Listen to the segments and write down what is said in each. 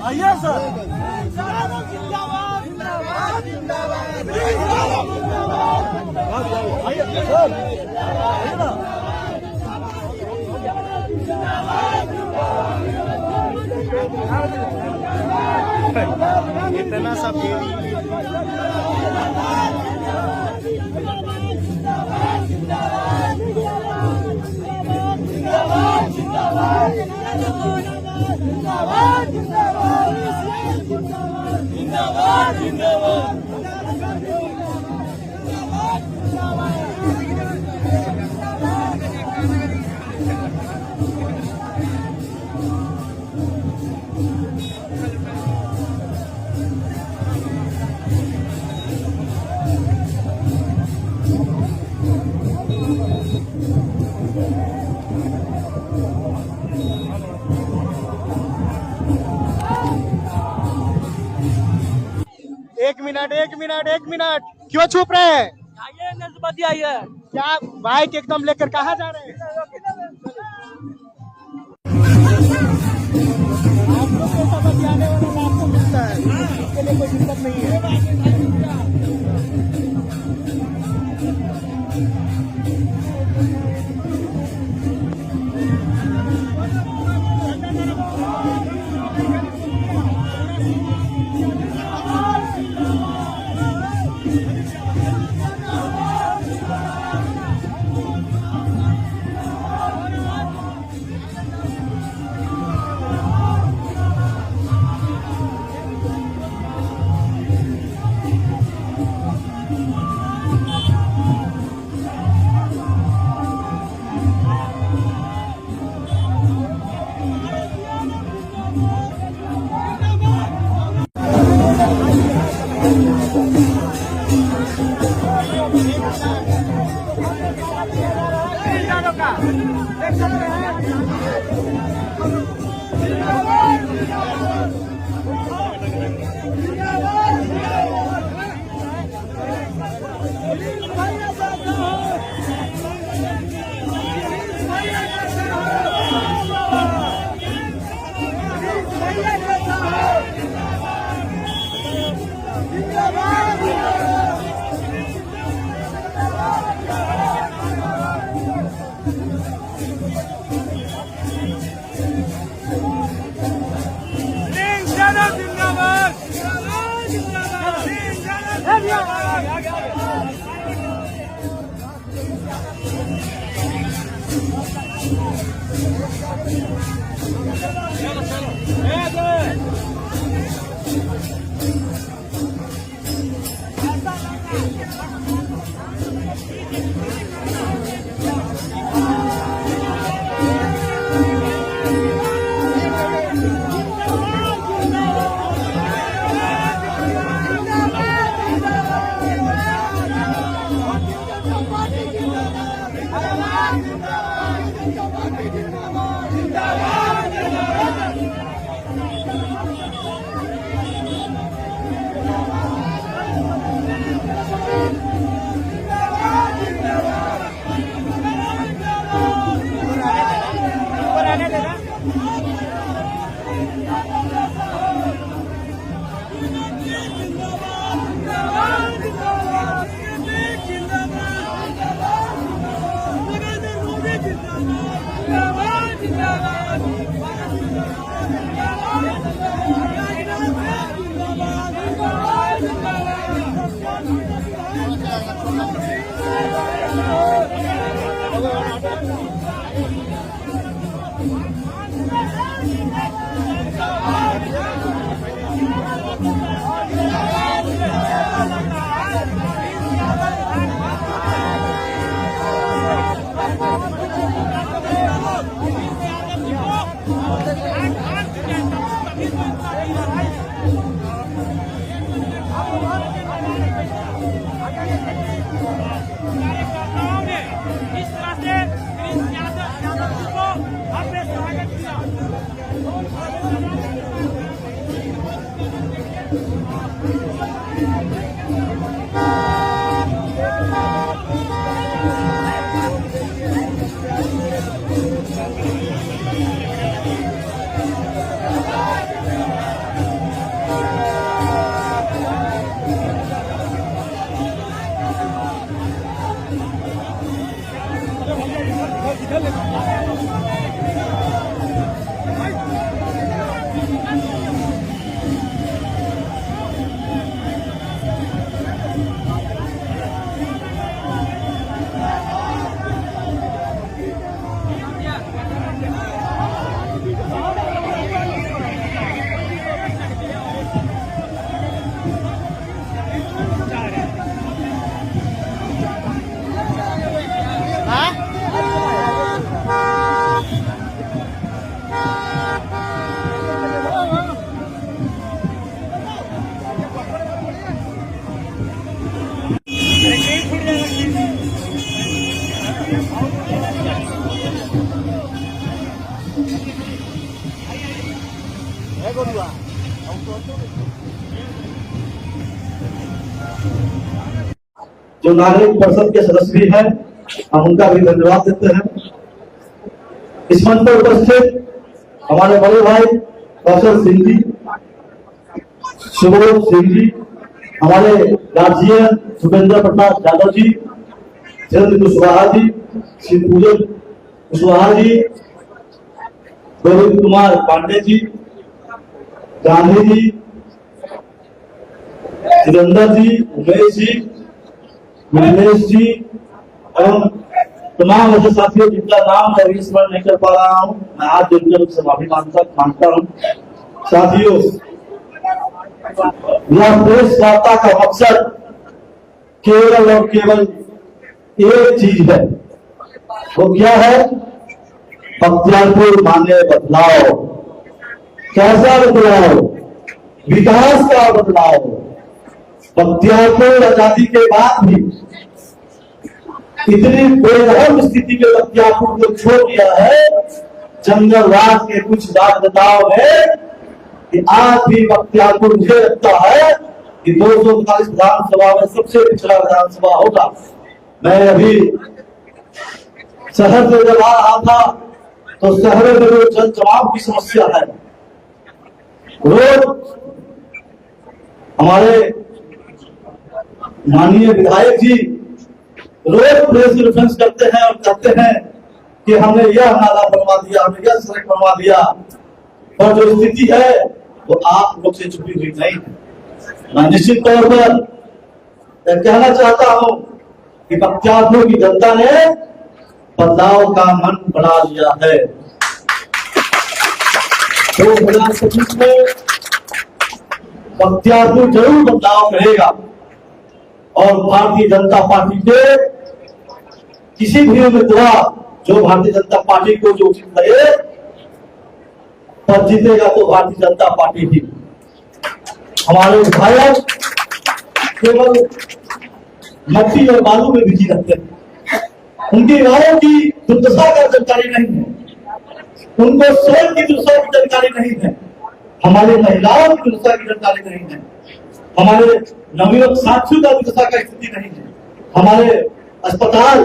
आइए सर। इतना सब एक मिनट क्यों छुप रहे हैं? आइए नजबती आइए। क्या बाइक एकदम लेकर कहाँ जा रहे हैं? आप लोग को समझ आने वाला आपको मिलता है, इसके लिए कोई दिक्कत नहीं है। जो नागरिक परिषद के सदस्य भी हैं, हम उनका भी धन्यवाद देते हैं। इस मंच पर उपस्थित हमारे बड़े भाई कौशल सिंह जी, सुबोध सिंह जी, हमारे गार्जियन सुरेंद्र प्रसाद यादव जी, चंद्र कुशवाहा जी, श्री पूजन कुशवाहा जी, गोविंद कुमार पांडे जी, गांधी जी, धीरेन्द्र जी, उमेश जी, मिलेश जी एवं तमाम ऐसे साथियों जिनका नाम मैं इस बार नहीं कर पा रहा हूँ, मैं आज दिनकर से माफी मांगता हूँ। साथियों, यह प्रेस वार्ता का मकसद केवल और केवल एक चीज है। वो क्या है? बख्तियारपुर माने बदलाव। कैसा बदलाव? विकास का बदलाव। बख्तियारपुर आजादी के बाद भी इतनी बेरहम स्थिति में बख्तियारपुर को छोड़ दिया है जंगल राज के कुछ राजनेताओं ने कि आज भी बख्तियारपुर मुझे लगता है कि 245 विधानसभा में सबसे पिछड़ा विधानसभा होगा। मैं अभी शहर से जब आ रहा था तो शहरों में जो जल जमाव की समस्या है, रोज हमारे माननीय विधायक जी रोज प्रेस कॉन्फ्रेंस करते हैं और कहते हैं कि हमने यह नाला बनवा दिया, हमने यह सड़क बनवा दिया, और जो स्थिति है वो आप लोग से छुपी हुई नहीं है। मैं निश्चित तौर पर कहना चाहता हूं कि बख्तियारपुर की जनता ने बदलाव का मन बना लिया है। 2025 में बख्तियारपुर जरूर बदलाव करेगा और भारतीय जनता पार्टी के किसी भी उम्मीदवार जो भारतीय जनता पार्टी को जो उचित लगे पर जीतेगा तो भारतीय जनता पार्टी ही। हमारे विधायक केवल मट्टी और बालू में बिजी रहते हैं, उनकी गांवों की दुर्दशा का जानकारी नहीं है, उनको स्वयं की दुर्दशा की जानकारी नहीं है, हमारे महिलाओं की दुर्दशा की जानकारी नहीं है, हमारे नवयुवक साथियों का दुर्दशा का स्थिति नहीं है, हमारे अस्पताल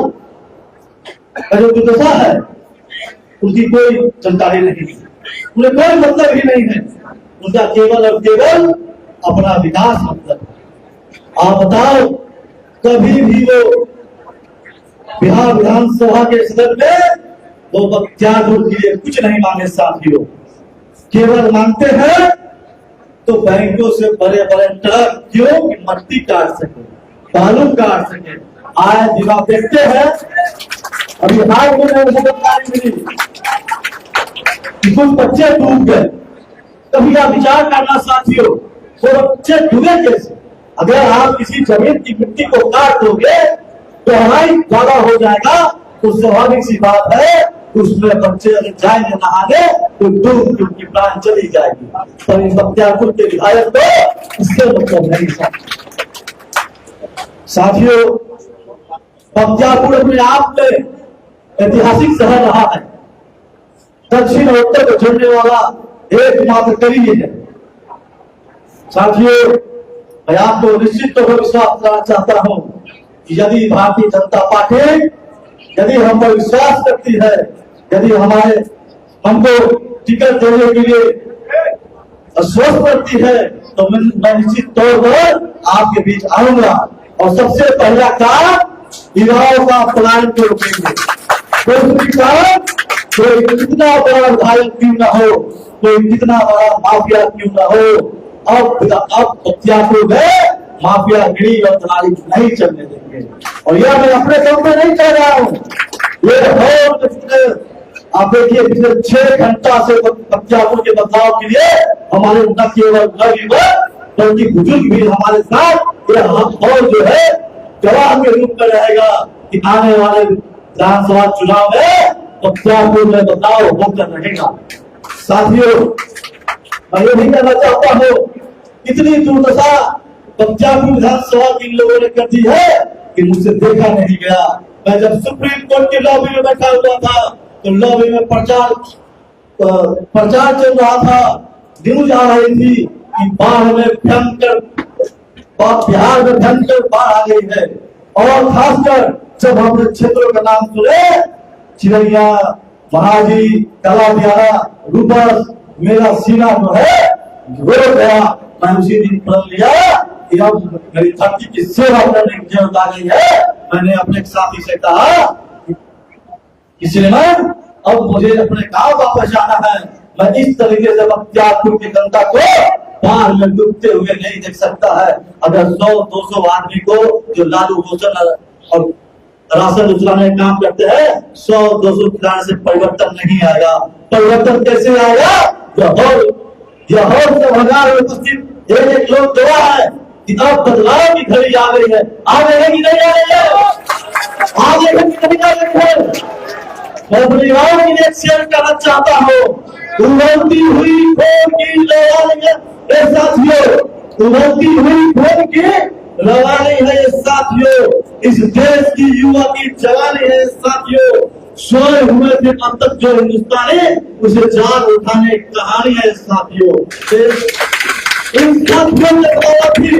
का जो दुर्दशा है उनकी कोई जानकारी नहीं है, उन्हें कोई मतलब ही नहीं है। उनका केवल और केवल अपना विकास मतलब है। आप बताओ, कभी भी वो बिहार विधानसभा के सदन में वो बख्तियारपुर के लिए कुछ नहीं मांगे साथियों, केवल मांगते हैं तो बैंकों से बड़े बड़े ट्रक क्यों कि मट्टी काट सके, बालू काट सके। आज दिन आप देखते हैं, अभी हाल में जानकारी मिली कि कुछ बच्चे डूब गए। कभी आप विचार करना साथियों, वो बच्चे डूबे कैसे? अगर आप किसी जमीन की मिट्टी को काट दोगे तो हमारी ज्यादा हो जाएगा, तो स्वाभाविक सी बात है उसमें बच्चे अगर जाएंगे नहाने तो डूब के उनकी प्राण चली जाएगी। पर इन बख्तियारपुर के विधायक को इससे मतलब नहीं था। साथियों, बख्तियारपुर अपने आप में ऐतिहासिक शहर रहा है, दक्षिण और उत्तर को जोड़ने वाला एकमात्र कड़ी है। साथियों, मैं आपको निश्चित तौर पर विश्वास कराना चाहता हूं कि यदि भारतीय जनता पार्टी यदि हम पर विश्वास करती है, यदि हमको टिकट देने के लिए आश्वस्त करती है, तो मैं निश्चित तौर पर आपके बीच आऊंगा और सबसे पहला काम युवाओं का पलायन को रोकेंगे। कोई कितना बड़ा विधायक क्यों ना हो, कोई कितना बड़ा माफिया क्यों ना हो, अब बख्तियारपुर में माफियागिरी और दलाली नहीं चलने देंगे। और यह मैं अपने दम में नहीं कह रहा हूँ, ये आप देखिए पिछले 6 घंटा से बख्तियारपुर के बदलाव के लिए हमारे न केवल नवयुवक बल्कि बुजुर्ग भी हमारे साथ और जो है गवाह के रूप में रहेगा कि आने वाले विधानसभा चुनाव में बख्तियारपुर में बदलाव होकर रहेगा। साथियों, मैं ये भी कहना चाहता हूँ, इतनी दुर्दशा बख्तियारपुर विधानसभा की लोगों ने कर दी है कि मुझसे देखा नहीं गया। मैं जब सुप्रीम कोर्ट के लॉबी में बैठा हुआ था तो लॉबी में प्रचार चल रहा था न्यूज आ रही थी कि बाढ़ में भयंकर, बिहार में भयंकर बाढ़ आ गई है। और खासकर जब हमने क्षेत्रों का नाम सुने, चिरैया, महाजी, काला दियारा, रूपस, मेरा सीना जो है रो गया। मैं उसी दिन प्रण लिया कि अब मेरी धरती की सेवा करने की जरूरत आ गई है। मैंने अपने साथी से कहा कि श्रीमान, अब मुझे अपने गांव वापस जाना है। मैं इस तरीके से बख्तियारपुर की जनता को बाढ़ में डूबते हुए नहीं देख सकता है। अगर 100-200 आदमी को जो लालू घोषण और राशन उचलाने का काम करते हैं, 100-200 खिलाने से परिवर्तन नहीं आएगा। परिवर्तन कैसे आएगा? यह सभागार में उपस्थित एक लोग गवाह है कि अब बदलाव की घड़ी आ गई है। आ गई है कि नहीं आ रही है? आ गई है कि नहीं आ रही है? मैं अपने गाँव के लिए शेयर करना चाहता हूँ। उभरती हुई फोन की लड़ाई है साथियों, उभरती हुई फोन की लड़ाई है ये साथियों। इस देश की युवा की जवानी है साथियों। सोए हुए थे अब तक जो हिंदुस्तानी, उसे जाग उठाने की कहानी है साथियों। इन साथियों के बदौलत ही,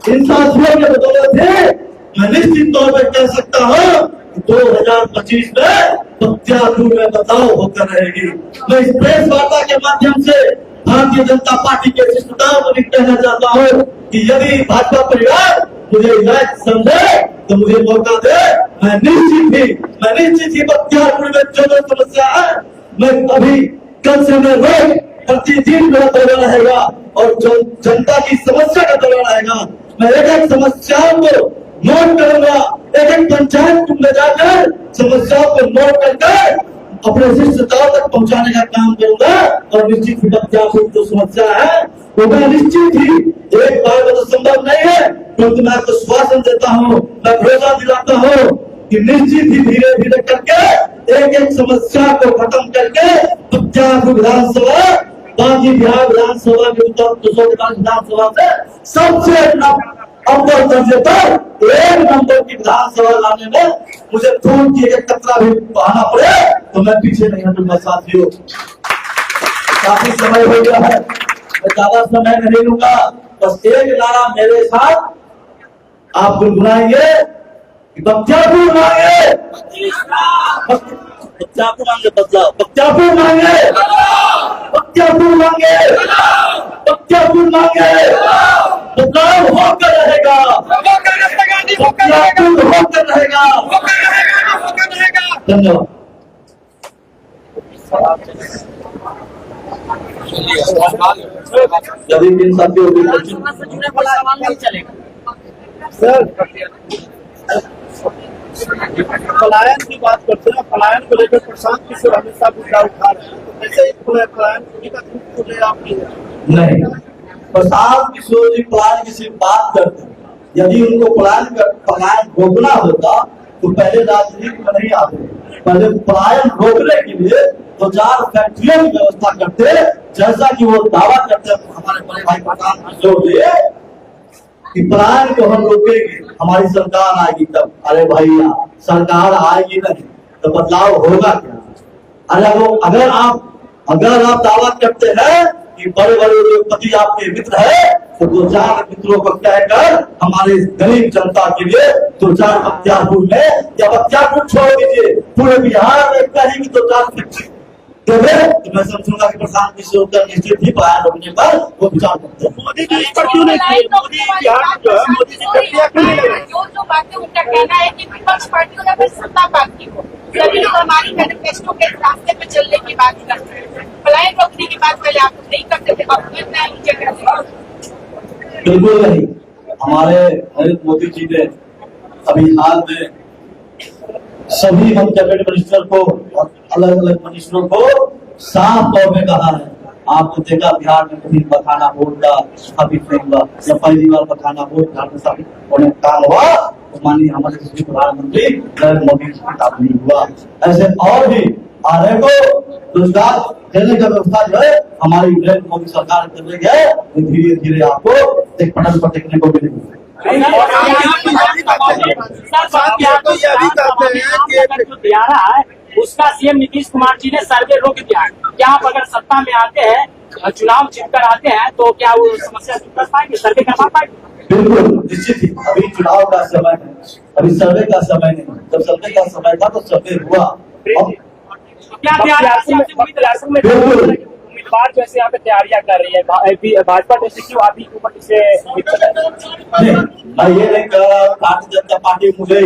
इन साथियों के बदौलत ही मैं निश्चित तौर पर कह सकता हूँ 2025 में बख्तियारपुर में बदलाव होकर रहेगी। मैं इस प्रेस वार्ता के माध्यम से भारतीय जनता पार्टी के शिष्टताओं को भी कहना चाहता हूँ कि यदि भाजपा परिवार मुझे लायक समझे तो मुझे मौका दे। मैं निश्चित ही बख्तियारपुर में जो समस्या है, मैं अभी कल से मैं रोज प्रतिदिन मेरा दौरा रहेगा और जो जनता की समस्या का दौरा रहेगा। मैं एक समस्याओं को नोट करूंगा, एक पंचायत को ले जाकर समस्याओं को नोट करके अपने शिष्टताओं तक पहुंचाने का काम करूंगा। और निश्चित ही बख्तियारपुर जो समस्या है वो मैं निश्चित ही एक बार में तो संभव नहीं है, क्योंकि मैं आपको श्वासन देता हूँ, मैं भरोसा दिलाता हूँ कि निश्चित ही धीरे धीरे करके एक समस्या को खत्म करके बख्तियारपुर विधानसभा, बाकी बिहार विधानसभा के 240 विधानसभा से सबसे अव्वल दर्जे पर एक नंबर की विधानसभा लाने में मुझे खून की एक कतरा भी बहाना पड़े तो मैं पीछे नहीं हटूंगा साथियों। काफी समय हो गया है, मैं ज्यादा समय नहीं लूंगा। बस एक नारा मेरे साथ आप गुनगुनाएंगे, बख्तियारपुर मांगे, बख्तियारपुर मांगे बदलाव, बख्तियारपुर मांगे, बख्तियारपुर मांगे, बख्तियारपुर मांगे, बदलाव होकर रहेगा, बख्तियारपुर होकर रहेगा। धन्यवाद। यदि इन साथियों सर पलायन की बात करते हैं, पलायन को लेकर प्रशांत किशोर हमेशा मुद्दा उठा रहे हैं, तो कैसे पलायन को आप नहीं, प्रशांत किशोर जी पलायन की सिर्फ बात करते हैं। यदि उनको पलायन रोकना होता तो पहले राजनीति में नहीं आते, पहले पलायन रोकने के लिए 2-4 फैक्ट्रियों की व्यवस्था करते, जैसा कि वो दावा करते हैं हमारे बड़े भाई प्रशांत किशोर जी कि पलायन को हम रोकेंगे, हमारी सरकार आएगी तब। अरे भैया, सरकार आएगी नहीं तो बदलाव होगा क्या? अगर आप दावा करते हैं कि बड़े बड़े उद्योगपति आपके मित्र है तो 2-4 मित्रों को कहकर हमारे गरीब जनता के लिए 2-4 बख्तियारपुर में, या बख्तियारपुर छोड़ दीजिए पूरे बिहार में कहीं 2-4 फैक्ट्री देवे तो मैं समझूंगा कि प्रशांत किशोर का निश्चित ही पलायन रोकने पर वो विचार करते हैं। मोदी जी पर क्यों नहीं किए? मोदी बिहार जो है, मोदी जी प्रक्रिया क्यों नहीं लगे? जो बातें उनका कहना है कि विपक्ष पार्टी को या फिर सत्ता पार्टी को सभी लोग हमारी मैनिफेस्टो के रास्ते पे चलने की बात करते हैं, पलायन रोकने की बात पहले आप नहीं करते थे, अब नीचे करते हैं। बिल्कुल नहीं। हमारे नरेंद्र मोदी जी ने अभी हाल में सभी हम कैबिनेट मिनिस्टर को और अलग अलग मिनिस्टरों को साफ तौर में कहा है, आपको देखा बिहार में कभी पखाना बोर्ड का स्थापित नहीं हुआ, जब पहली बार पखाना बोर्ड बिहार में स्थापित होने का काम हुआ तो माननीय हमारे प्रधानमंत्री नरेंद्र मोदी जी का काम नहीं हुआ। ऐसे और भी आने को रोजगार देने का व्यवस्था जो है हमारी नरेंद्र मोदी सरकार कर रही है, धीरे धीरे आपको एक पटल पर देखने को मिलेगी। उसका सीएम नीतीश कुमार जी ने सर्वे रोक दिया। क्या आप अगर सत्ता में आते हैं चुनाव जीतकर आते हैं तो क्या वो समस्या दूर कर पाएंगे, सर्वे करवा पाएंगे? बिल्कुल निश्चित ही। अभी चुनाव का समय है, अभी सर्वे का समय नहीं। जब सर्वे का समय था तो सर्वे हुआ। अब क्या बिल्कुल उम्मीदवार जैसे यहाँ पे तैयारियां कर रही है भाजपा जैसे क्यों आप ही के ऊपर इसे नहीं, मैं ये नहीं कह रहा भारतीय जनता पार्टी मुझे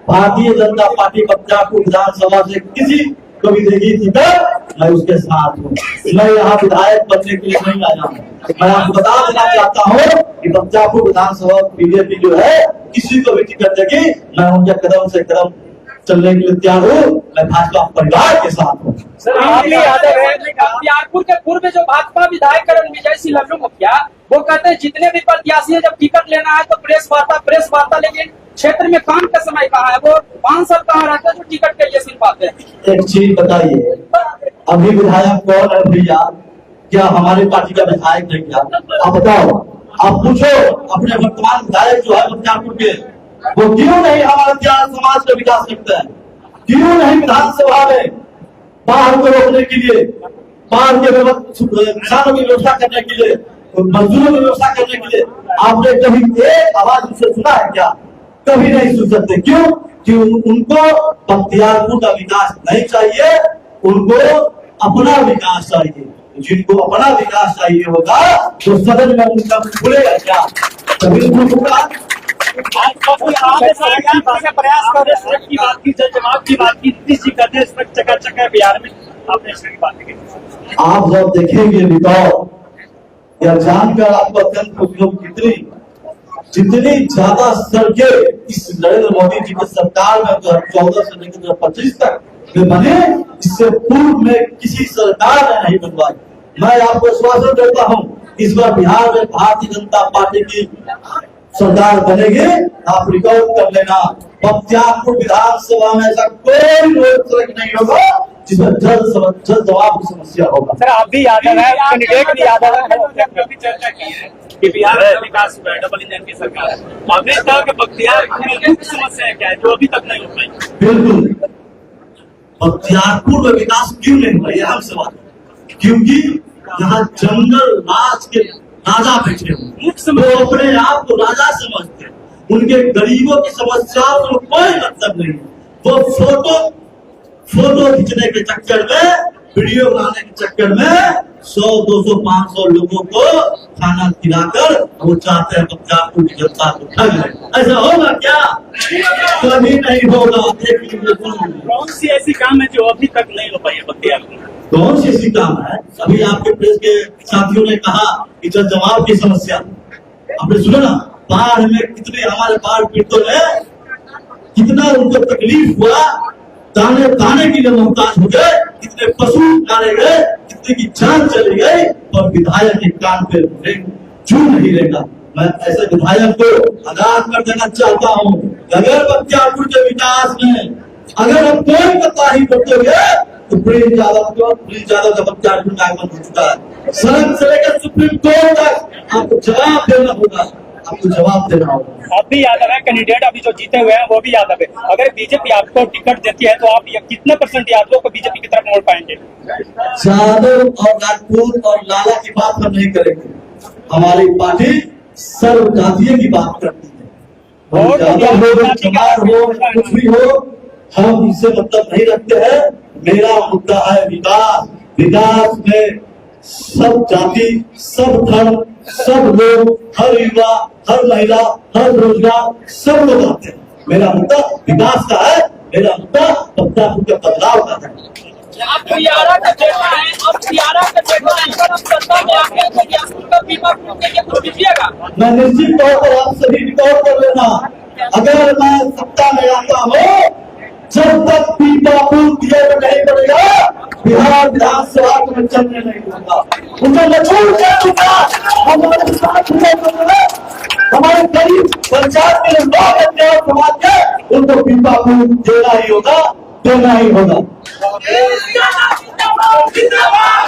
भारतीय जनता पार्टी बख्तियारपुर विधानसभा से किसी को भी देगी टिकट, मैं उसके साथ हूँ। मैं यहाँ विधायक बनने के लिए नहीं आया हूँ। मैं आपको बता देना चाहता हूँ कि बख्तियारपुर विधानसभा बीजेपी जो है किसी को भी टिकट देगी, मैं उनके कदम से कदम चलने के लिए तैयार हूँ। मैं भाजपा परिवार के साथ हूँ। सर बख्तियारपुर के पूर्व जो भाजपा विधायक करण विजय सिंह लल्लू मुखिया वो कहते हैं जितने भी प्रत्याशी है जब टिकट लेना है तो प्रेस वार्ता, लेकिन क्षेत्र में काम का समय कहाँ है? वो 5 साल कहाँ रहते हैं जो टिकट के लिए सिर्फ आते हैं? एक चीज बताइए, अभी विधायक कौन है भैया? क्या हमारी पार्टी का विधायक नहीं? क्या आप बताओ, आप पूछो अपने वर्तमान विधायक जो है बख्तियारपुर के, वो क्यों नहीं हमारे समाज का विकास करते हैं? क्यों नहीं विधानसभा में बाढ़ को रोकने के लिए, बाढ़ के किसानों की व्यवस्था करने के लिए, मजदूरों की व्यवस्था करने के लिए आपने कभी एक आवाज उनसे सुना है क्या? कभी नहीं सुन सकते। क्यों? कि उनको बख्तियारपुर का विकास नहीं चाहिए, उनको अपना विकास चाहिए। जिनको अपना विकास चाहिए होगा तो सदन में उनका खुलेगा क्या? कभी प्रयास कर रहे की बात की, जवाब की बात की, नीतीश जी कहते हैं चका बिहार में आपने इसकी बात की। आप जब देखेंगे रिकॉर्ड या जानकर आपको अत्यंत खुशी होगी जितनी ज्यादा सड़कें इस नरेंद्र मोदी जी की सरकार में 2014 से लेकर 2025 तक में बने, इससे पूर्व में किसी सरकार ने नहीं बनवाई। मैं आपको आश्वासन देता हूँ इस बार बिहार में भारतीय जनता पार्टी की सरकार बनेगी। आप रिकॉर्ड कर लेना, बख्तियारपुर विधानसभा में ऐसा कोई रोड सड़क नहीं होगा जिसमें जल जवाब की समस्या होगा। सर आप भी यादव है, कैंडिडेट भी यादव है, चर्चा की है कि बिहार में विकास हुआ है, डबल इंजन की सरकार है। आपने कहा कि बख्तियारपुर में मुख्य समस्या क्या है जो अभी तक नहीं हो पाई? बिल्कुल, बख्तियारपुर में विकास क्यों नहीं हुआ? यह हम सवाल, क्योंकि यहाँ जंगल राज के राजा बैठे हुए, वो अपने आप को राजा समझते हैं। उनके गरीबों की समस्याओं को कोई मतलब नहीं। वो फोटो खींचने के चक्कर में, वीडियो बनाने के चक्कर में 100, 200, 500 लोगों को खाना खिलाकर वो चाहते हैं बख्तियारपुर की जनता को ठग ले। ऐसा होगा क्या? कभी नहीं होगा। कौन सी ऐसी काम है जो अभी तक नहीं हो पाई है बख्तियारपुर? कौन सी ऐसी काम है? अभी आपके प्रेस के साथियों ने कहा कि जल जमाव की समस्या, आपने सुना ना? बाढ़ में कितने हमारे बाढ़ पीड़ितों ने कितना उनको तकलीफ हुआ, दाने दाने के लिए मोहताज हो गए, कितने पशु मारे गए, कितने की जान चली गई, और विधायक के कान पे चून नहीं लेगा। मैं ऐसे विधायक को आगाह कर देना चाहता हूँ, अगर बख्तियारपुर के विकास में अगर हम कोई कोताही करते हुए तो प्रिंस यादव का बख्तियारपुर का आगमन हो चुका है। सड़क से लेकर सुप्रीम कोर्ट तक आपको जवाब देना होगा, आपको जवाब देना होगा। आप भी यादव है, कैंडिडेट अभी जो जीते हुए हैं वो भी यादव है। अगर बीजेपी आपको टिकट देती है तो आप कितने % यादवों को बीजेपी की तरफ मोड़ पाएंगे? यादव और राजपूत और लाला की बात हम नहीं करेंगे। हमारी पार्टी सर्वजातीय की बात करती है। यादव हो, चमार हो, कुछ भी हो, हम इससे मतलब नहीं रखते हैं। मेरा मुद्दा है विकास। विकास में सब जाति, सब धर्म, सब लोग, हर युवा, हर महिला, हर रोजगार, सब लोग आते हैं। मेरा मुद्दा विकास का है, मेरा मुद्दा बख्तियारपुर के बदलाव का है। आप पियारा का बेटा है, और पियारा का बेटा अगर आप सत्ता में आके बख्तियारपुर का बीमा के लिए कुछ दीजिएगा? मैं निश्चित तौर पर आप सभी रिकॉर्ड कर लेना, अगर मैं सत्ता में आता हूँ, जब तक बीमापुर दिए नहीं पड़ेगा, बिहार विधानसभा को चलने नहीं दूंगा। उनका मजबूर कर दूंगा। हमारे साथ हमारे गरीब पंचायत के लोग समाज के, उनको बीमापुर देना ही होगा, देना ही होगा। जिंदाबाद